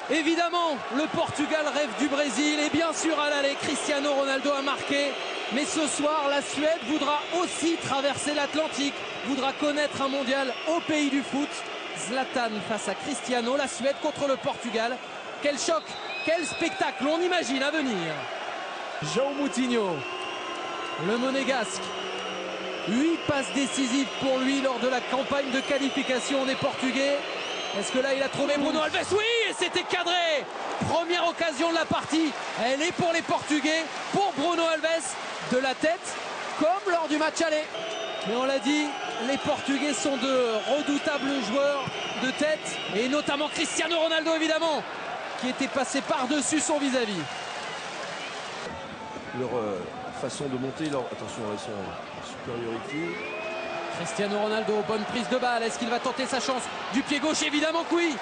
Évidemment, le Portugal rêve du Brésil et bien sûr à l'aller, Cristiano Ronaldo a marqué. Mais ce soir, la Suède voudra aussi traverser l'Atlantique, voudra connaître un mondial au pays du foot. Zlatan face à Cristiano, la Suède contre le Portugal. Quel choc, quel spectacle on imagine à venir. João Moutinho, le Monégasque. 8 passes décisives pour lui lors de la campagne de qualification des Portugais. Est-ce que là il a trouvé Bruno Alves? Oui, et c'était cadré. Première occasion de la partie, elle est pour les Portugais, pour Bruno Alves, de la tête, comme lors du match aller. Mais on l'a dit, les Portugais sont de redoutables joueurs de tête, et notamment Cristiano Ronaldo évidemment, qui était passé par-dessus son vis-à-vis. Leur façon de monter, attention, ils sont en supériorité. Cristiano Ronaldo, bonne prise de balle, est-ce qu'il va tenter sa chance du pied gauche? Évidemment que oui.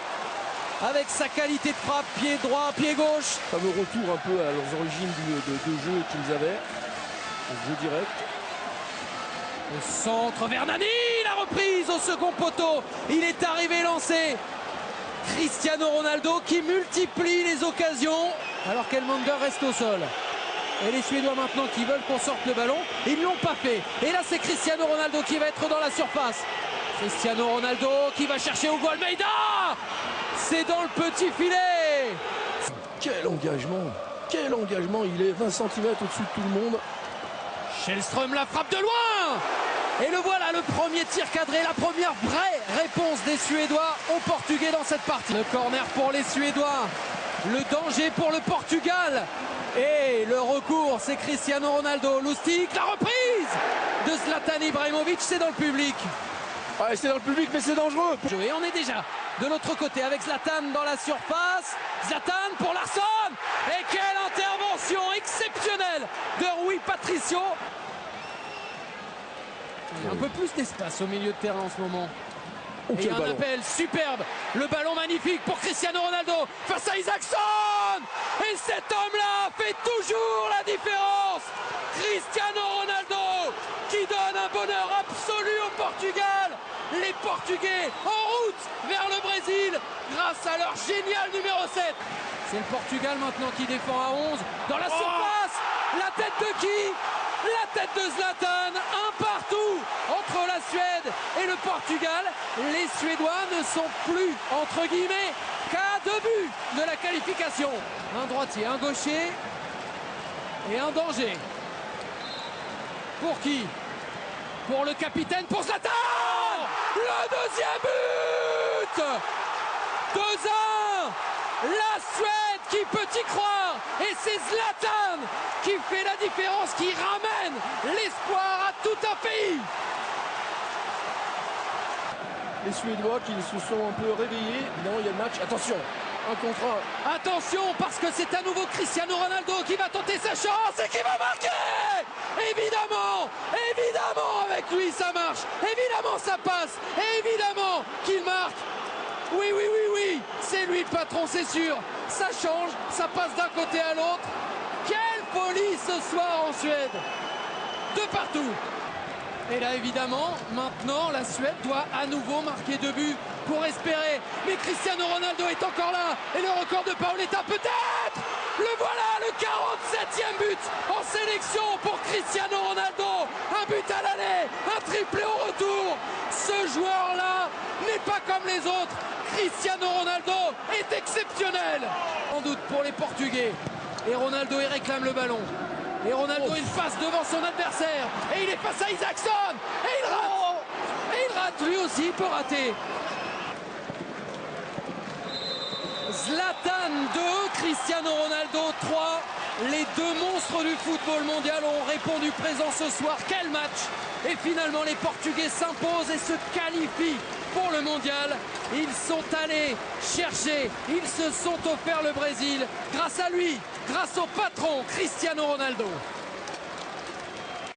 Avec sa qualité de frappe, pied droit, pied gauche. Fameux retour un peu à leurs origines de jeu qu'ils avaient. Le jeu direct. Au centre, vers Nani, la reprise au second poteau. Il est arrivé lancé. Cristiano Ronaldo qui multiplie les occasions alors qu'Elmander reste au sol. Et les Suédois maintenant qui veulent qu'on sorte le ballon, ils ne l'ont pas fait. Et là c'est Cristiano Ronaldo qui va être dans la surface. Cristiano Ronaldo qui va chercher Hugo Almeida. C'est dans le petit filet. Quel engagement, il est 20 cm au-dessus de tout le monde. Schellström la frappe de loin. Et le voilà, le premier tir cadré, la première vraie réponse des Suédois aux Portugais dans cette partie. Le corner pour les Suédois, le danger pour le Portugal. Et le recours, c'est Cristiano Ronaldo. Lustig, la reprise de Zlatan Ibrahimovic, c'est dans le public. Ouais, c'est dans le public, mais c'est dangereux. Et on est déjà de l'autre côté avec Zlatan dans la surface. Zlatan pour Larsson. Et quelle intervention exceptionnelle de Rui Patricio. Il y a un peu plus d'espace au milieu de terrain en ce moment. Et il y a un appel superbe. Le ballon magnifique pour Cristiano Ronaldo face à Isaacson. Et cet homme-là fait toujours la différence. Cristiano Ronaldo qui donne un bonheur absolu au Portugal. Les Portugais en route vers le Brésil grâce à leur génial numéro 7. C'est le Portugal maintenant qui défend à 11. Dans la surface, la tête de qui? La tête de Zlatan, un partout entre la Suède et le Portugal. Les Suédois ne sont plus, entre guillemets, qu'à 2 buts de la qualification. Un droitier, un gaucher et un danger. Pour qui? Pour le capitaine, pour Zlatan. Le deuxième but. 2-1. La Suède qui peut y croire. Et c'est Zlatan qui fait la différence, qui ramène l'espoir à tout un pays. Les Suédois qui se sont un peu réveillés. Non, il y a le match. Attention, un contre un. Attention, parce que c'est à nouveau Cristiano Ronaldo qui va tenter sa chance et qui va marquer. Évidemment, avec lui ça marche. Évidemment ça passe. Évidemment qu'il marque. Oui, c'est lui le patron, c'est sûr. Ça change, ça passe d'un côté à l'autre. Quelle folie ce soir en Suède. De partout. Et là évidemment, maintenant la Suède doit à nouveau marquer 2 buts pour espérer. Mais Cristiano Ronaldo est encore là. Et le record de Paoletta peut-être. Le voilà, le 47e but en sélection pour Cristiano Ronaldo. Un but à l'aller, un triplé au retour. Ce joueur-là n'est pas comme les autres. Cristiano Ronaldo est exceptionnel. Sans doute pour les Portugais. Et Ronaldo, il réclame le ballon. Et Ronaldo, il passe devant son adversaire. Et il est face à Isaacson. Et il rate. Et il rate, lui aussi, il peut rater. Zlatan 2, Cristiano Ronaldo 3. Les deux monstres du football mondial ont répondu présent ce soir. Quel match! Et finalement, les Portugais s'imposent et se qualifient pour le mondial. Ils sont allés chercher, ils se sont offerts le Brésil grâce à lui, grâce au patron Cristiano Ronaldo.